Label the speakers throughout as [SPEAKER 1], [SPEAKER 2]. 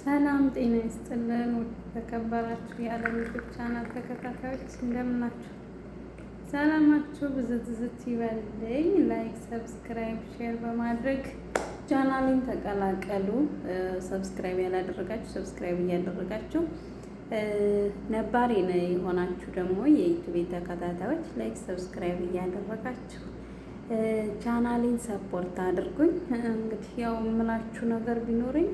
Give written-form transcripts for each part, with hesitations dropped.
[SPEAKER 1] ሰላም ጤና ይስጥልን። ተከበራችሁ የዓለም ዩቲዩብ ቻናል ተከታታዮች እንደምናችሁ፣ ሰላማችሁ ብዝት ይበልኝ። ላይክ፣ ሰብስክራይብ፣ ሼር በማድረግ ቻናሌን ተቀላቀሉ። ሰብስክራይብ ያላደረጋችሁ ሰብስክራይብ እያደረጋችሁ፣ ነባሪ ነው የሆናችሁ ደግሞ የዩቲዩብ ተከታታዮች ላይክ፣ ሰብስክራይብ እያደረጋችሁ ቻናሌን ሰፖርት አድርጉኝ። እንግዲህ ያው የምላችሁ ነገር ቢኖረኝ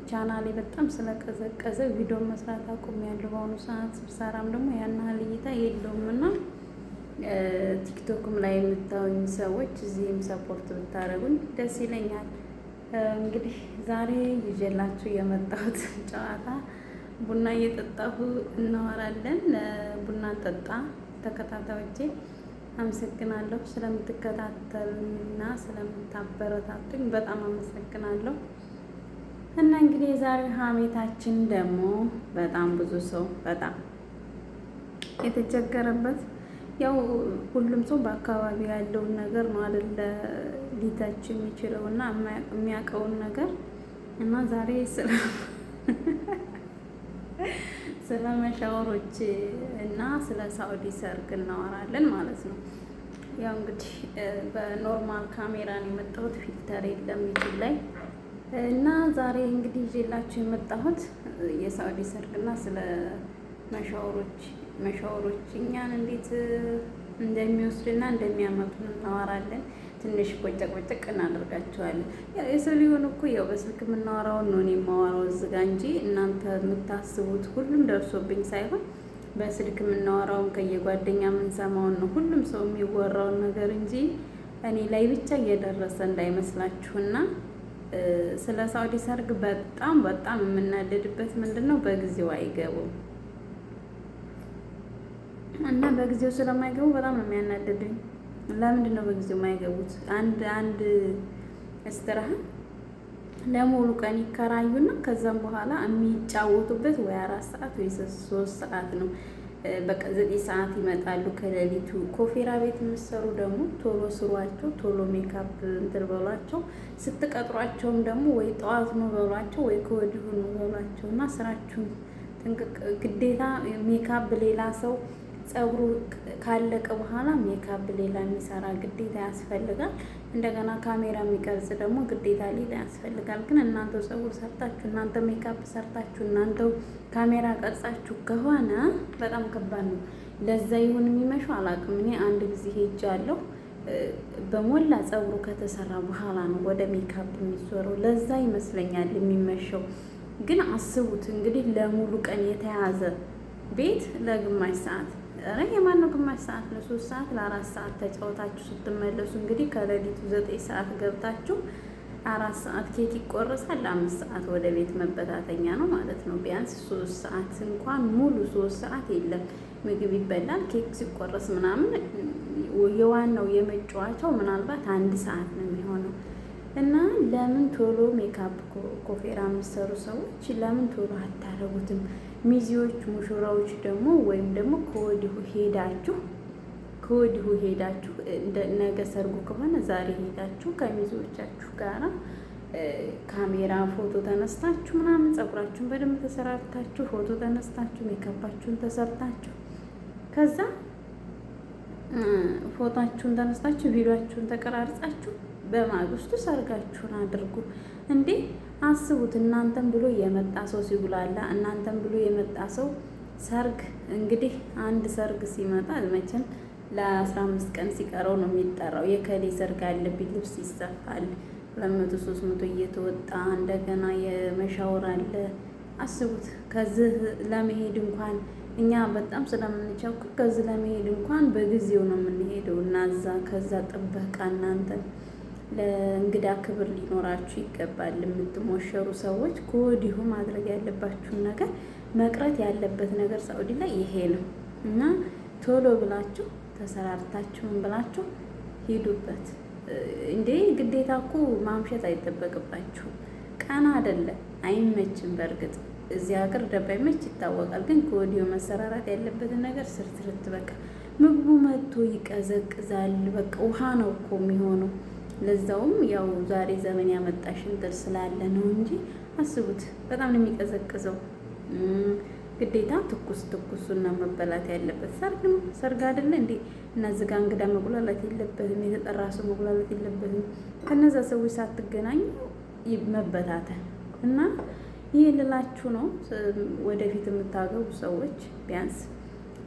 [SPEAKER 1] ቻናሌ በጣም ስለቀዘቀዘ ቪዲዮ መስራት አቁሜያለሁ። በአሁኑ ሰዓት ስብሰራም ደግሞ ያን ያህል እይታ የለውም እና ቲክቶክም ላይ የምታዩኝ ሰዎች እዚህም ሰፖርት ብታደርጉኝ ደስ ይለኛል። እንግዲህ ዛሬ ይዤላችሁ የመጣሁት ጨዋታ ቡና እየጠጣሁ እናወራለን። ቡና ጠጣ ተከታታዮቼ፣ አመሰግናለሁ ስለምትከታተሉና ስለምታበረታቱኝ በጣም አመሰግናለሁ። እና እንግዲህ የዛሬው ሀሜታችን ደግሞ በጣም ብዙ ሰው በጣም የተቸገረበት፣ ያው ሁሉም ሰው በአካባቢ ያለውን ነገር ነው አይደለ ሊተች የሚችለው እና የሚያውቀውን ነገር እና ዛሬ ስለ መሻወሮች እና ስለ ሳኡዲ ሰርግ እናወራለን ማለት ነው። ያው እንግዲህ በኖርማል ካሜራ ነው የመጣሁት፣ ፊልተር የለም ዩቲዩብ ላይ እና ዛሬ እንግዲህ ይዤላችሁ የመጣሁት የሳኡዲ ሰርግና ስለ መሻወሮች እኛን እንዴት እንደሚወስድና እንደሚያመጡን እናወራለን። ትንሽ ቆጨቅ እናደርጋቸዋለን። ያው የሰው ሊሆን እኮ ያው በስልክ የምናወራውን ነው እኔ የማወራው እዚህ ጋ እንጂ እናንተ የምታስቡት ሁሉም ደርሶብኝ ሳይሆን በስልክ የምናወራውን ከየጓደኛ የምንሰማውን ነው ሁሉም ሰው የሚወራውን ነገር እንጂ እኔ ላይ ብቻ እየደረሰ እንዳይመስላችሁና ስለ ሳኡዲ ሰርግ በጣም የምናደድበት ምንድን ነው፣ በጊዜው አይገቡም እና በጊዜው ስለማይገቡ በጣም ነው የሚያናደዱኝ። ለምንድን ነው በጊዜው የማይገቡት? አንድ እስትራሃ ለሙሉ ቀን ይከራዩና ከዛም በኋላ የሚጫወቱበት ወይ 4 ሰዓት ወይ 3 ሰዓት ነው። በቃ 9 ሰዓት ይመጣሉ ከሌሊቱ። ኮፌራ ቤት የምትሰሩ ደግሞ ቶሎ ስሯቸው፣ ቶሎ ሜካፕ እንትን በሏቸው። ስትቀጥሯቸውም ደግሞ ወይ ጠዋት ነው በሏቸው ወይ ከወዲሁ ነው በሏቸው እና ስራችሁን ጥንቅቅ። ግዴታ ሜካፕ ሌላ ሰው ፀጉሩ ካለቀ በኋላ ሜካፕ ሌላ የሚሰራ ግዴታ ያስፈልጋል። እንደገና ካሜራ የሚቀርጽ ደግሞ ግዴታ ሌላ ያስፈልጋል። ግን እናንተ ፀጉር ሰርታችሁ፣ እናንተ ሜካፕ ሰርታችሁ፣ እናንተ ካሜራ ቀርጻችሁ ከሆነ በጣም ከባድ ነው። ለዛ ይሁን የሚመሸው አላውቅም። እኔ አንድ ጊዜ ሄጃለሁ። በሞላ ፀጉሩ ከተሰራ በኋላ ነው ወደ ሜካፕ የሚዞረው። ለዛ ይመስለኛል የሚመሸው። ግን አስቡት እንግዲህ ለሙሉ ቀን የተያዘ ቤት ለግማሽ ሰዓት፣ የማን ነው ግማሽ ሰዓት? ለ3 ሰዓት ለ4 ሰዓት ተጫውታችሁ ስትመለሱ እንግዲህ ከሌሊቱ 9 ሰዓት ገብታችሁ 4 ሰዓት ኬክ ይቆረሳል። ለ5 ሰዓት ወደ ቤት መበታተኛ ነው ማለት ነው። ቢያንስ 3 ሰዓት እንኳን ሙሉ 3 ሰዓት የለም። ምግብ ይበላል፣ ኬክ ሲቆረስ ምናምን። የዋናው የመጫወቻው ምናልባት 1 ሰዓት ነው የሚሆነው። እና ለምን ቶሎ ሜካፕ ኮፌራ የምትሰሩ ሰዎች ለምን ቶሎ አታረጉትም? ሚዜዎች ሙሽራዎች ደግሞ ወይም ደግሞ ከወዲሁ ሄዳችሁ ነገ ሰርጉ ከሆነ ዛሬ ሄዳችሁ ከሚዜዎቻችሁ ጋራ ካሜራ ፎቶ ተነስታችሁ ምናምን ፀጉራችሁን በደንብ ተሰራርታችሁ ፎቶ ተነስታችሁ ሜካፓችሁን ተሰርታችሁ ከዛ ፎቶአችሁን ተነስታችሁ ቪዲዮአችሁን ተቀራርጻችሁ በማግስቱ ሰርጋችሁን አድርጉ። እንዴ አስቡት። እናንተም ብሎ የመጣ ሰው ሲጉላላ፣ እናንተም ብሎ የመጣ ሰው ሰርግ እንግዲህ አንድ ሰርግ ሲመጣ መቼም ለ15 ቀን ሲቀረው ነው የሚጠራው። የከሌ ሰርግ አለብኝ ልብስ ይሰፋል 200 300 እየተወጣ እንደገና የመሻወር አለ። አስቡት። ከዚህ ለመሄድ እንኳን እኛ በጣም ስለምንቸኩል ከዚህ ለመሄድ እንኳን በጊዜው ነው የምንሄደው እና ከዛ ጥበቃ እናንተን ለእንግዳ ክብር ሊኖራችሁ ይገባል። የምትሞሸሩ ሰዎች ከወዲሁ ማድረግ ያለባችሁን ነገር፣ መቅረት ያለበት ነገር ሳኡዲ ላይ ይሄ ነው እና ቶሎ ብላችሁ ተሰራርታችሁን ብላችሁ ሂዱበት። እንዴ ግዴታ እኮ ማምሸት አይጠበቅባችሁም። ቀና አይደለም አይመችም። በእርግጥ እዚህ ሀገር እንደማይመች ይታወቃል። ግን ከወዲሁ መሰራራት ያለበትን ነገር ስርትርት በቃ ምግቡ መጥቶ ይቀዘቅዛል። በቃ ውሃ ነው እኮ የሚሆነው። ለዛውም ያው ዛሬ ዘመን ያመጣሽ እንትን ስላለ ነው እንጂ አስቡት፣ በጣም ነው የሚቀዘቅዘው። ግዴታ ትኩሱና መበላት ያለበት ሰርግ ነው። ሰርግ አይደለ እንዴ? እና እዚህ ጋ እንግዳ መጉላላት የለበትም፣ የተጠራ ሰው መጉላላት የለበትም። ከነዛ ሰዎች ሳትገናኙ መበታተን እና ይህ ልላችሁ ነው። ወደፊት የምታገቡ ሰዎች ቢያንስ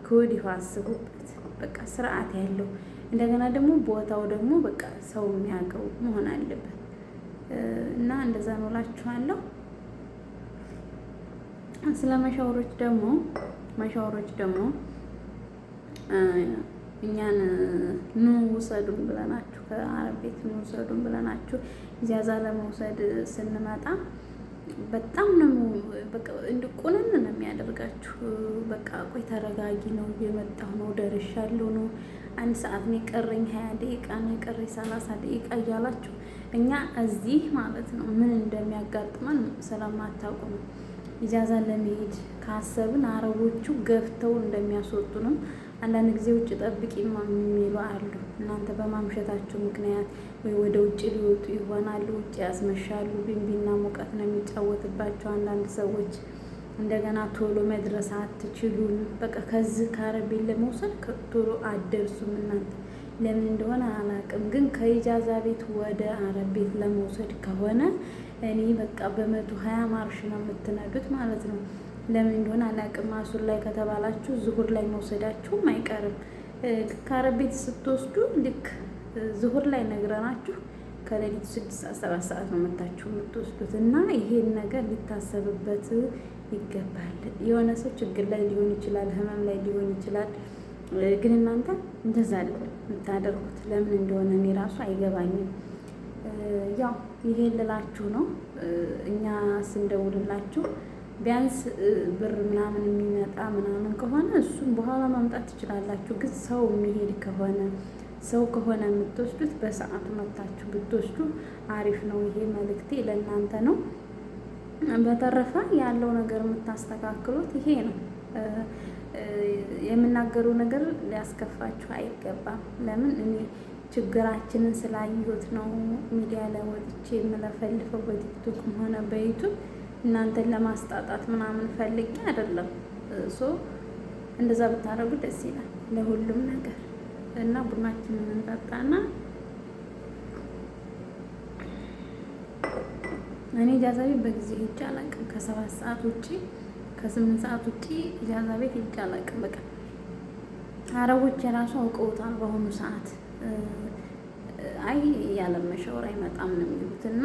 [SPEAKER 1] ከወዲሁ አስቡበት። በቃ ስርዓት ያለው እንደገና ደግሞ ቦታው ደግሞ በቃ ሰው የሚያውቀው መሆን አለበት እና እንደዛ ነው እላችኋለሁ። ስለ መሻወሮች ደግሞ እኛን ኑ ውሰዱን ብለናችሁ ከአረብ ቤት ኑ ውሰዱን ብለናችሁ ኢጃዛ ለመውሰድ ስንመጣ በጣም ነው በቃ እንድቆነን ነው የሚያደርጋችሁ። በቃ ቆይ ተረጋጊ ነው፣ እየመጣሁ ነው፣ ደርሻለሁ ነው፣ 1 ሰዓት ነው የቀረኝ፣ 20 ደቂቃ ነው የቀረኝ፣ 30 ደቂቃ እያላችሁ እኛ እዚህ ማለት ነው ምን እንደሚያጋጥመን ስለማታውቁ ነው። ኢጃዛ ለመሄድ ካሰብን አረቦቹ ገፍተው እንደሚያስወጡ ነው። አንዳንድ ጊዜ ውጭ ጠብቂ የሚሉ አሉ። እናንተ በማምሸታችሁ ምክንያት ወይ ወደ ውጭ ሊወጡ ይሆናሉ፣ ውጭ ያስመሻሉ። ቢንቢና ሙቀት ነው የሚጫወትባቸው አንዳንድ ሰዎች። እንደገና ቶሎ መድረስ አትችሉም። በቃ ከዚህ ከአረብ ቤት ለመውሰድ ቶሎ አትደርሱም እናንተ። ለምን እንደሆነ አላውቅም፣ ግን ከኢጃዛ ቤት ወደ አረብ ቤት ለመውሰድ ከሆነ እኔ በቃ በ120 ማርሽ ነው የምትነዱት ማለት ነው። ለምን እንደሆነ አላውቅም። አሱር ላይ ከተባላችሁ ዙሁር ላይ መውሰዳችሁም አይቀርም። ከአረብ ቤት ስትወስዱ ልክ ዙሁር ላይ ነግረናችሁ ከሌሊቱ 6 ሰዓት 7 ሰዓት ነው መታችሁ የምትወስዱት እና ይሄን ነገር ሊታሰብበት ይገባል። የሆነ ሰው ችግር ላይ ሊሆን ይችላል፣ ህመም ላይ ሊሆን ይችላል። ግን እናንተ እንደዛ አይደለም የምታደርጉት። ለምን እንደሆነ እኔ ራሱ አይገባኝም። ያው ይሄን ልላችሁ ነው። እኛ ስንደውልላችሁ ቢያንስ ብር ምናምን የሚመጣ ምናምን ከሆነ እሱም በኋላ ማምጣት ትችላላችሁ። ግን ሰው የሚሄድ ከሆነ የምትወስዱት በሰዓቱ መታችሁ ብትወስዱ አሪፍ ነው። ይሄ መልእክቴ ለእናንተ ነው። በተረፈ ያለው ነገር የምታስተካክሉት ይሄ ነው። የምናገረው ነገር ሊያስከፋችሁ አይገባም። ለምን እኔ ችግራችንን ስላየሁት ነው ሚዲያ ላይ ወጥቼ የምለፈልፈው በቲክቶክም ሆነ በዩቱብ እናንተን ለማስጣጣት ምናምን ፈልጌ አይደለም። እንደዛ ብታደርጉ ደስ ይላል ለሁሉም ነገር እና ቡናችንን እንጠጣና እኔ ኢጃዛ ቤት በጊዜ ሂጅ አላውቅም። ከ7 ሰዓት ውጪ ከ8 ሰዓት ውጪ ኢጃዛ ቤት ሂጅ አላውቅም። በቃ አረቦች የራሱ አውቀውታል በአሁኑ ሰዓት። አይ ያለ መሻወር አይመጣም ነው የሚሉት እና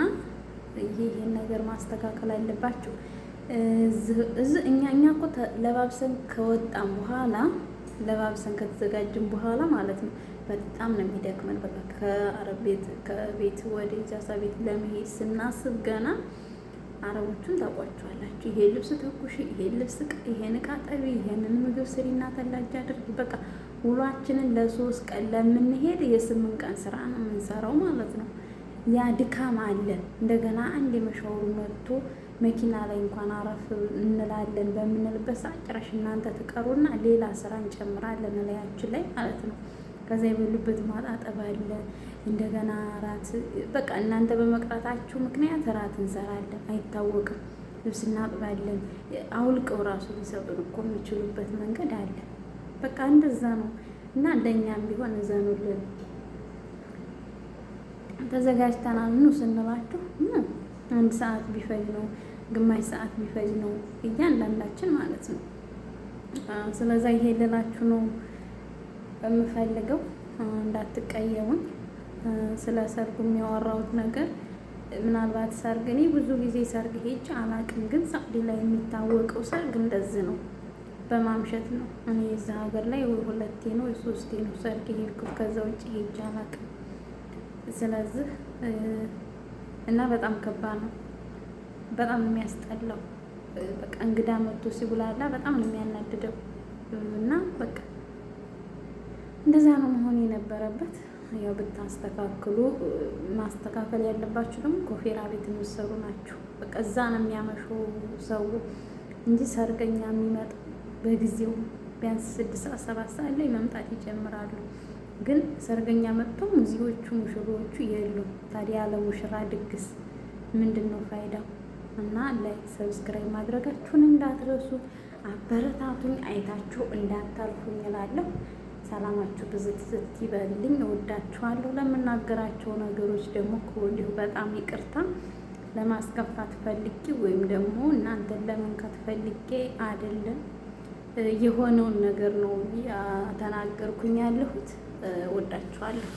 [SPEAKER 1] ይሄን ነገር ማስተካከል አለባችሁ። እኛ እኮ ለባብሰን ከወጣን በኋላ ለባብሰን ከተዘጋጅን በኋላ ማለት ነው በጣም ነው የሚደክመን። በቃ ከቤት ወደ ኢጃዛ ቤት ለመሄድ ስናስብ ገና አረቦቹን ታውቋቸዋላችሁ። ይሄ ልብስ ተኩሽ፣ ይሄ ልብስ፣ ይሄን ዕቃ ጠቢ፣ ይሄንን ምግብ ስሪና ተላጅ አድርጊ። በቃ ውሏችንን ለ3 ቀን ለምንሄድ የ8 ቀን ስራ ነው የምንሰራው ማለት ነው። ያ ድካም አለ። እንደገና አንድ የመሻወሩ መጥቶ መኪና ላይ እንኳን አረፍ እንላለን በምንልበት ሰዓት ጭራሽ እናንተ ትቀሩና ሌላ ስራ እንጨምራለን ላያችን ላይ ማለት ነው። ከዛ የበሉበት ማጣጠብ አለ። እንደገና እራት በቃ እናንተ በመቅረታችሁ ምክንያት እራት እንሰራለን፣ አይታወቅም። ልብስ እናጥባለን። አውልቀው ራሱ ሊሰጡን እኮ የሚችሉበት መንገድ አለ። በቃ እንደዛ ነው እና እንደኛም ቢሆን እዘኑልን። ተዘጋጅተናል ኑ ስንላችሁ 1 ሰዓት ቢፈጅ ነው፣ ግማሽ ሰዓት ቢፈጅ ነው እያንዳንዳችን ማለት ነው። ስለዛ ይሄ ልላችሁ ነው የምፈልገው። እንዳትቀየሙኝ ስለ ሰርጉ የሚያወራሁት ነገር። ምናልባት ሰርግ እኔ ብዙ ጊዜ ሰርግ ሄጄ አላውቅም፣ ግን ሳዑዲ ላይ የሚታወቀው ሰርግ እንደዚህ ነው፣ በማምሸት ነው። እኔ እዛ ሀገር ላይ ወይ 2 ነው ወይ 3 ነው ሰርግ ሄድኩት፣ ከዛ ውጭ ሄጄ አላውቅም። ስለዚህ እና በጣም ከባድ ነው፣ በጣም የሚያስጠላው። በቃ እንግዳ መጥቶ ሲጉላላ በጣም ነው የሚያናድደው። እና በቃ እንደዛ ነው መሆን የነበረበት። ያው ብታስተካክሉ፣ ማስተካከል ያለባችሁ ደግሞ ኮፌራ ቤት የምትሰሩ ናችሁ። በቃ እዛ ነው የሚያመሸው ሰው እንጂ ሰርገኛ የሚመጣ በጊዜው ቢያንስ 6 ሰዓት 7 ሰዓት ላይ መምጣት ይጀምራሉ። ግን ሰርገኛ መጥተው ሙዚዎቹ ሙሽሮቹ የሉም። ታዲያ ያለ ሙሽራ ድግስ ምንድን ነው ፋይዳው? እና ላይክ ሰብስክራይብ ማድረጋችሁን እንዳትረሱ፣ አበረታቱኝ፣ አይታችሁ እንዳታልፉኝ እላለሁ። ሰላማችሁ ብዝት ዝት ይበልኝ። እወዳችኋለሁ። ለምናገራቸው ነገሮች ደግሞ ከወዲሁ በጣም ይቅርታ። ለማስከፋት ፈልጌ ወይም ደግሞ እናንተን ለመንካት ፈልጌ አይደለም። የሆነውን ነገር ነው ተናገርኩኝ ያለሁት። እወዳችኋለሁ።